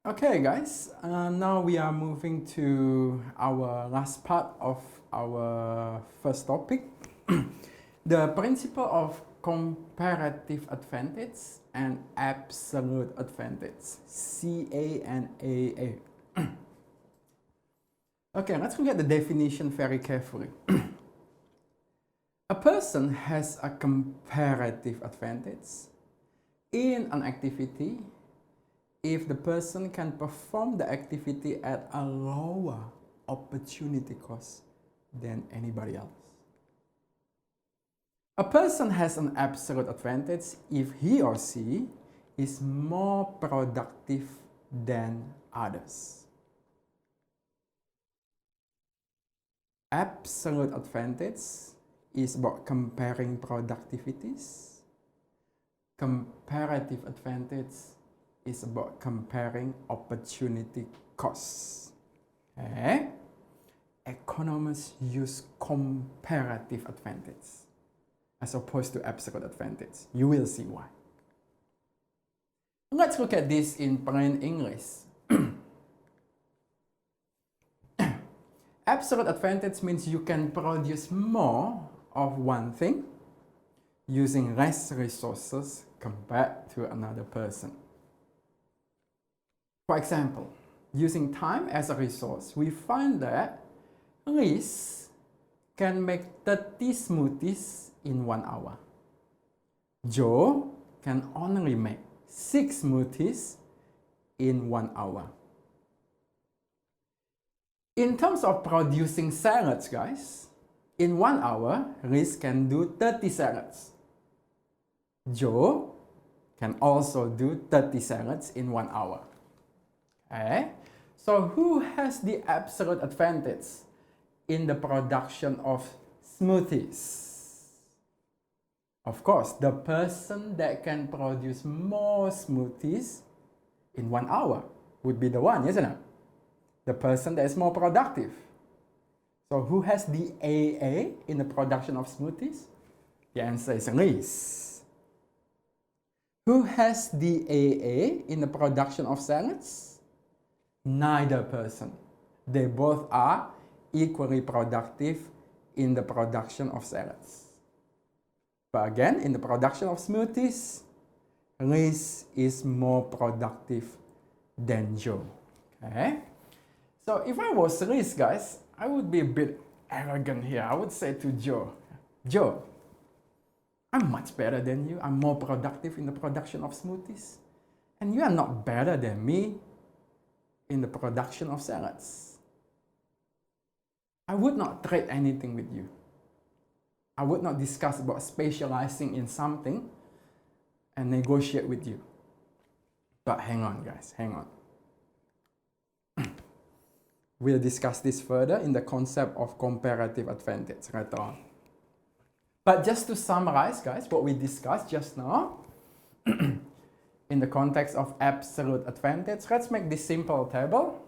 Okay, guys, now we are moving to our last part of our first topic, the principle of comparative advantage and absolute advantage, CA and AA. Okay, let's look at the definition very carefully. A person has a comparative advantage in an activity if the person can perform the activity at a lower opportunity cost than anybody else. A person has an absolute advantage if he or she is more productive than others. Absolute advantage is about comparing productivities. Comparative advantage is about comparing opportunity costs. Okay? Economists use comparative advantage as opposed to absolute advantage. You will see why. Let's look at this in plain English. Absolute advantage means you can produce more of one thing using less resources compared to another person. For example, using time as a resource, we find that Liz can make 30 smoothies in 1 hour. Joe can only make 6 smoothies in 1 hour. In terms of producing salads, guys, in 1 hour, Liz can do 30 salads. Joe can also do 30 salads in 1 hour. Okay? So who has the absolute advantage in the production of smoothies? Of course, the person that can produce more smoothies in 1 hour would be the one, isn't it? The person that is more productive. So who has the AA in the production of smoothies? The answer is Liz. Who has the AA in the production of salads? Neither person. They both are equally productive in the production of salads. But again, in the production of smoothies, Liz is more productive than Joe. Okay? So if I was Liz, guys, I would be a bit arrogant here. I would say to Joe, Joe, I'm much better than you. I'm more productive in the production of smoothies. And you are not better than me in the production of salads. I would not trade anything with you. I would not discuss about specializing in something and negotiate with you. But hang on, guys, hang on. We'll discuss this further in the concept of comparative advantage later on. But just to summarize, guys, what we discussed just now, in the context of absolute advantage, let's make this simple table.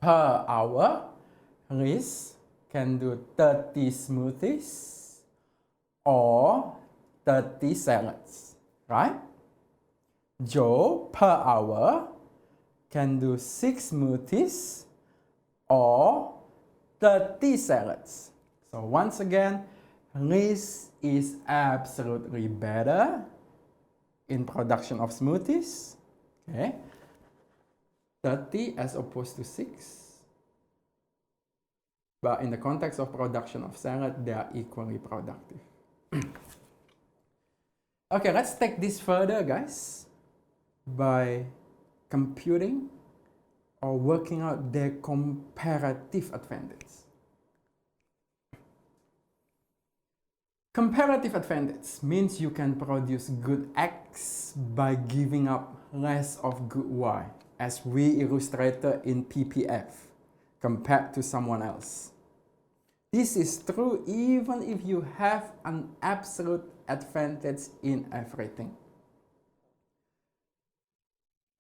Per hour, Liz can do 30 smoothies or 30 salads, right? Joe, per hour, can do 6 smoothies or 30 salads. So once again, Liz is absolutely better in production of smoothies, okay? 30 as opposed to 6. But in the context of production of salad, they are equally productive. Okay, let's take this further, guys, by computing or working out their comparative advantage. Comparative advantage means you can produce good X by giving up less of good Y, as we illustrated in PPF, compared to someone else. This is true even if you have an absolute advantage in everything.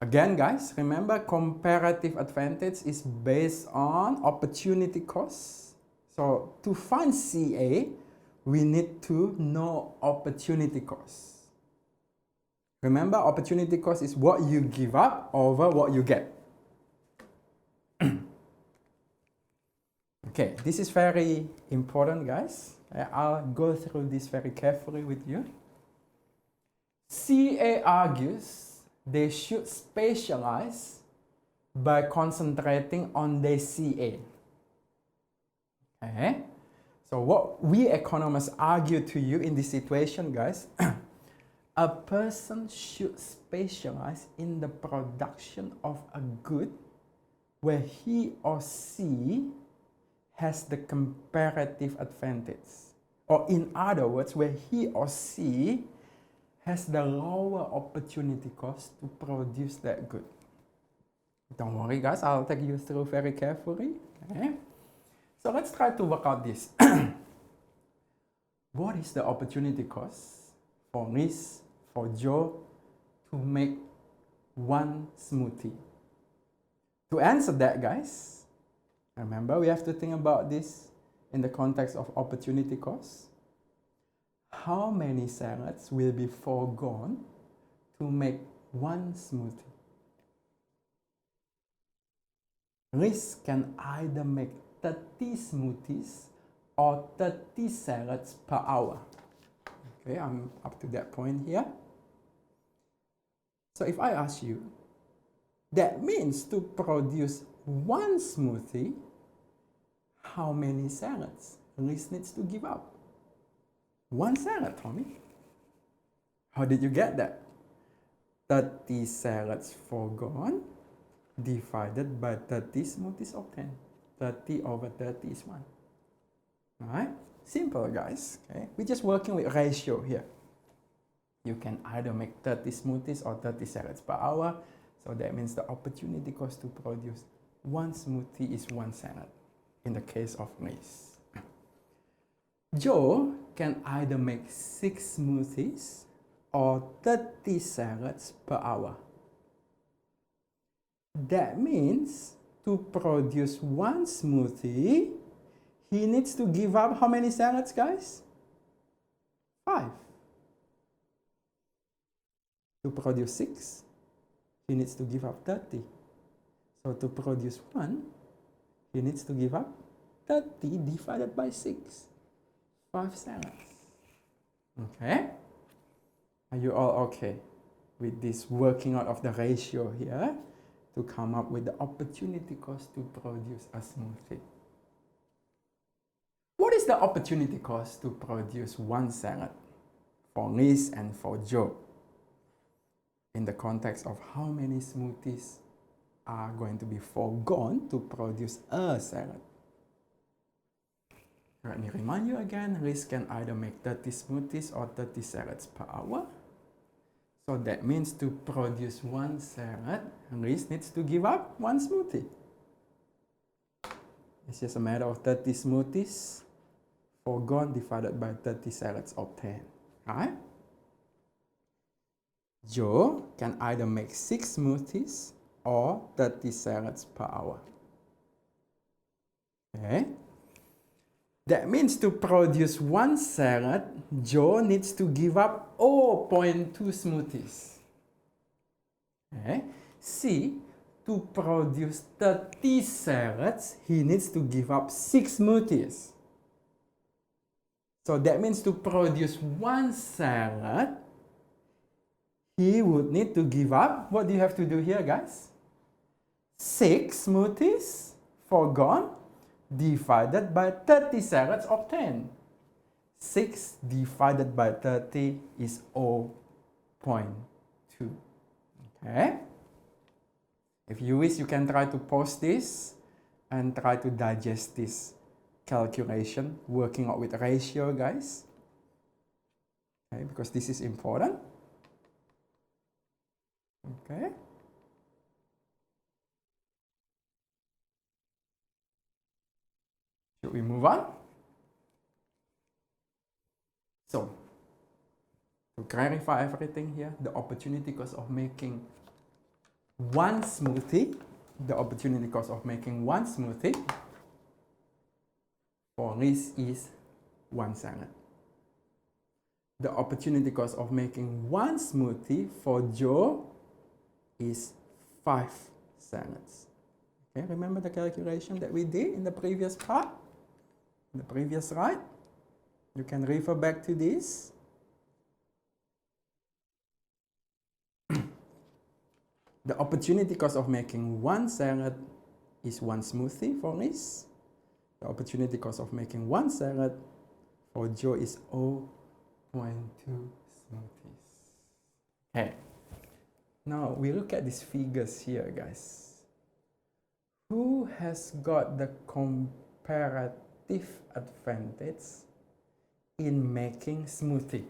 Again, guys, remember comparative advantage is based on opportunity costs. So to find CA, we need to know opportunity costs. Remember, opportunity cost is what you give up over what you get. Okay, this is very important, guys. I'll go through this very carefully with you. CA argues they should specialize by concentrating on their CA. Okay? So what we economists argue to you in this situation, guys, a person should specialize in the production of a good where he or she has the comparative advantage. Or in other words, where he or she has the lower opportunity cost to produce that good. Don't worry, guys, I'll take you through very carefully. Okay? So let's try to work out this. What is the opportunity cost for Riz, for Joe, to make one smoothie? To answer that, guys, remember we have to think about this in the context of opportunity cost. How many salads will be foregone to make one smoothie? Riz can either make 30 smoothies or 30 salads per hour. Okay, I'm up to that point here. So if I ask you, that means to produce one smoothie, how many salads Riz needs to give up? One salad, Tommy. How did you get that? 30 salads foregone divided by 30 smoothies obtained. 30 over 30 is 1. Alright? Simple, guys. Okay? We're just working with ratio here. You can either make 30 smoothies or 30 salads per hour. So that means the opportunity cost to produce one smoothie is one salad in the case of Riz. Joe can either make 6 smoothies or 30 salads per hour. That means to produce one smoothie, he needs to give up how many salads, guys? 5. To produce 6, he needs to give up 30. So to produce 1, he needs to give up 30 divided by 6. 5 salads. Okay? Are you all okay with this working out of the ratio here to come up with the opportunity cost to produce a smoothie? What is the opportunity cost to produce one salad for Riz and for Joe in the context of how many smoothies are going to be foregone to produce a salad? Let me remind you again, Riz can either make 30 smoothies or 30 salads per hour. So that means to produce one salad, Riz needs to give up one smoothie. It's just a matter of 30 smoothies foregone divided by 30 salads obtained. Alright? Joe can either make 6 smoothies or 30 salads per hour. Okay? That means to produce one salad, Joe needs to give up 0.2 smoothies. Okay? C, to produce 30 salads, he needs to give up 6 smoothies. So that means to produce one salad, he would need to give up, what do you have to do here, guys? 6 smoothies foregone divided by 30 salads obtained. 6 divided by 30 is 0.2. Okay? If you wish, you can try to pause this and try to digest this calculation, working out with ratio, guys. Okay, because this is important. Okay. Should we move on? So, to clarify everything here, the opportunity cost of making one smoothie, for Riz is one salad. the opportunity cost of making one smoothie for Joe is 5 cents. Okay, remember the calculation that we did in the previous part? In the previous slide? You can refer back to this. The opportunity cost of making one salad is one smoothie for Liz. The opportunity cost of making one salad for Joe is 0.2 smoothies. Okay. Now we look at these figures here, guys. Who has got the comparative advantage in making smoothie?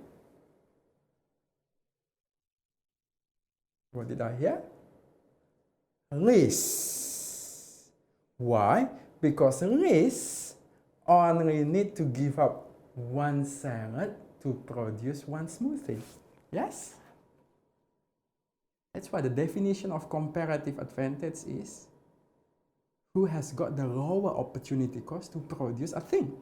What did I hear? Liz. Why? Because Liz only need to give up one salad to produce one smoothie. Yes? That's why the definition of comparative advantage is who has got the lower opportunity cost to produce a thing.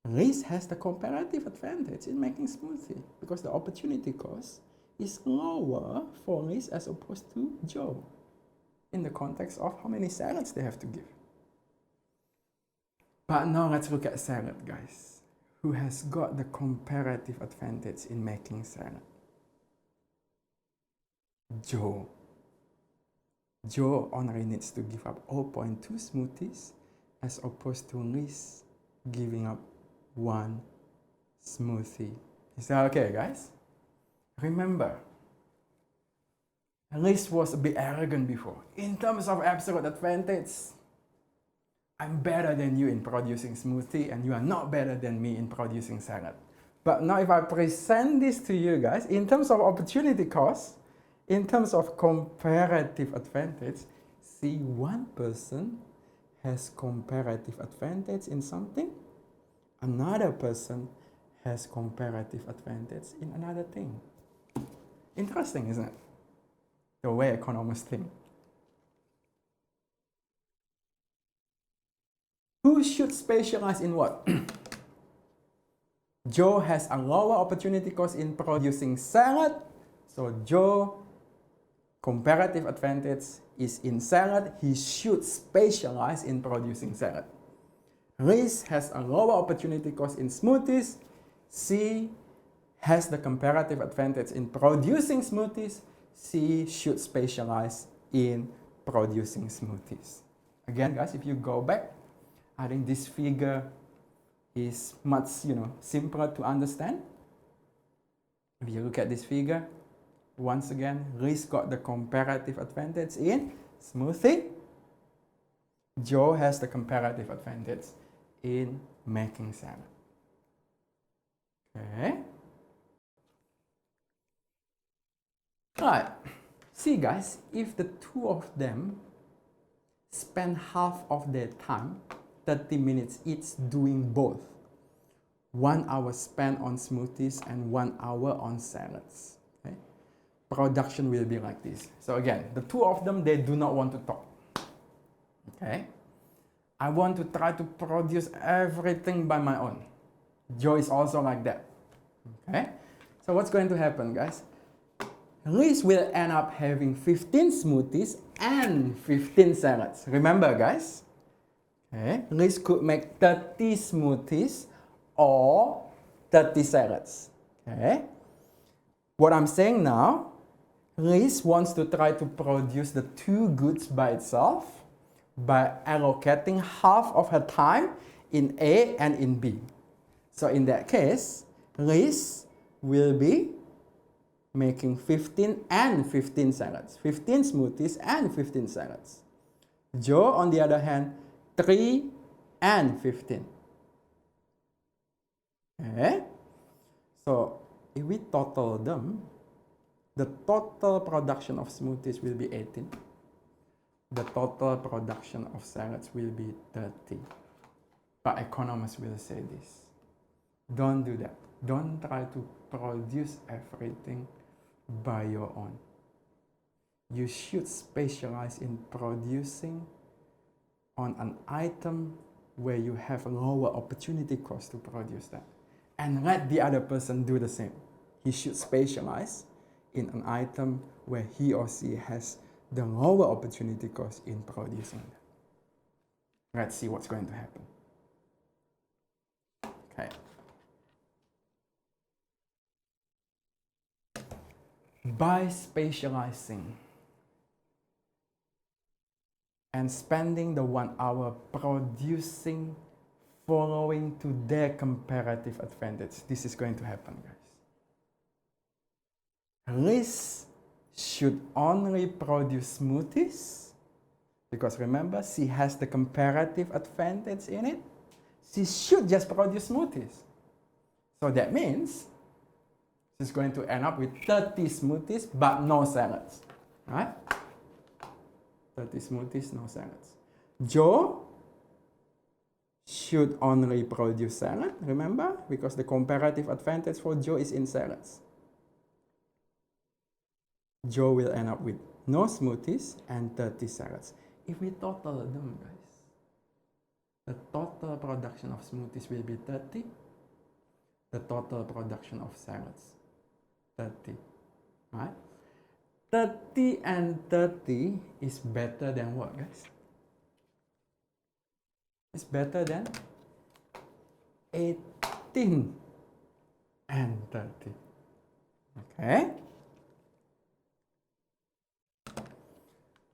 Liz has the comparative advantage in making smoothie because the opportunity cost is lower for Liz as opposed to Joe in the context of how many salads they have to give. But now let's look at salad, guys. Who has got the comparative advantage in making salad? Joe. Joe only needs to give up 0.2 smoothies as opposed to Liz giving up one smoothie. Is that okay, guys? Remember, Liz was a bit arrogant before. In terms of absolute advantage, I'm better than you in producing smoothie and you are not better than me in producing salad. But now if I present this to you guys, in terms of opportunity cost, in terms of comparative advantage, see, one person has comparative advantage in something, another person has comparative advantage in another thing. Interesting, isn't it? The way economists think. Who should specialize in what? Joe has a lower opportunity cost in producing salad, so Joe comparative advantage is in salad. He should specialize in producing salad. Liz has a lower opportunity cost in smoothies. She has the comparative advantage in producing smoothies. She should specialize in producing smoothies. Again, guys, if you go back, I think this figure is much, simpler to understand. If you look at this figure, once again, Liz got the comparative advantage in smoothie. Joe has the comparative advantage in making salad. Okay. Right. See, guys, if the two of them spend half of their time, 30 minutes each, doing both, 1 hour spent on smoothies and 1 hour on salads, okay, production will be like this. So again, the two of them, they do not want to talk. Okay. I want to try to produce everything by my own. Joe is also like that. Okay. So what's going to happen, guys? Liz will end up having 15 smoothies and 15 salads. Remember, guys? Okay. Liz could make 30 smoothies or 30 salads. Okay. What I'm saying now, Liz wants to try to produce the two goods by itself by allocating half of her time in A and in B. So in that case, Liz will be making 15 and 15 salads, 15 smoothies and 15 salads. Joe, on the other hand, 3 and 15. Okay? So if we total them, the total production of smoothies will be 18. The total production of salads will be 30. But economists will say this. Don't do that. Don't try to produce everything by your own. You should specialize in producing on an item where you have a lower opportunity cost to produce that. and let the other person do the same. He should specialize in an item where he or she has the lower opportunity cost in producing them. Let's see what's going to happen. Okay. By specializing and spending the 1 hour producing following to their comparative advantage, this is going to happen, guys. Liz should only produce smoothies because remember, she has the comparative advantage in it. She should just produce smoothies. So that means she's going to end up with 30 smoothies but no salads, right? 30 smoothies, no salads. Joe should only produce salad, remember? Because the comparative advantage for Joe is in salads. Joe will end up with no smoothies and 30 salads. If we total them, guys, the total production of smoothies will be 30. The total production of salads, 30, right? 30 and 30 is better than what, guys? It's better than 18 and 30. Okay?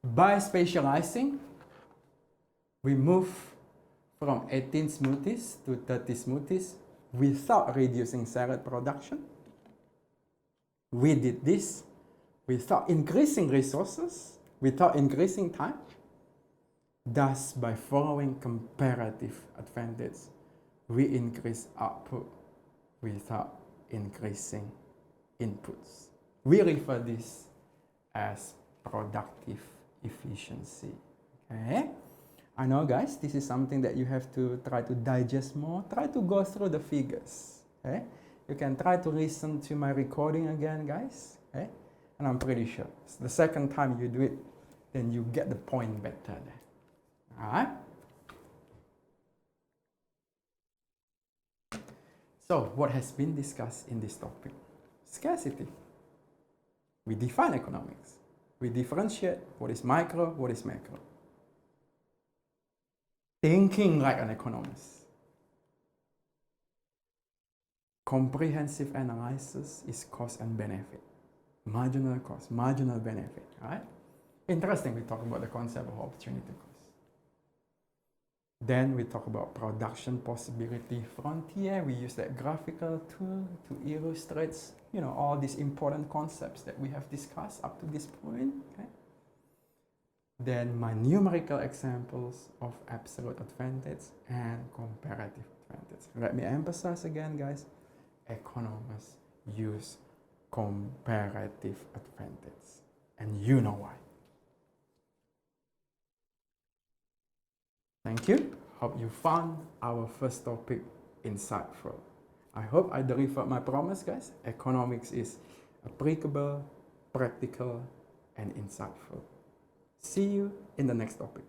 By specializing, we move from 18 smoothies to 30 smoothies without reducing salad production. We did this without increasing resources, without increasing time. Thus, by following comparative advantage, we increase output without increasing inputs. We refer this as productive efficiency. Okay? I know, guys, this is something that you have to try to digest more. Try to go through the figures. Okay? You can try to listen to my recording again, guys. Okay? And I'm pretty sure the second time you do it, then you get the point better. Alright? So, what has been discussed in this topic? Scarcity. We define economics. We differentiate what is micro, what is macro. Thinking like an economist. Comprehensive analysis is cost and benefit. Marginal cost, marginal benefit, right? Interesting, we talk about the concept of opportunity cost. Then we talk about production possibility frontier. We use that graphical tool to illustrate, all these important concepts that we have discussed up to this point. Okay? Then my numerical examples of absolute advantage and comparative advantage. Let me emphasize again, guys. Economists use comparative advantage, and you know why. Thank you. Hope you found our first topic insightful. I hope I delivered my promise, guys. Economics is applicable, practical, and insightful. See you in the next topic.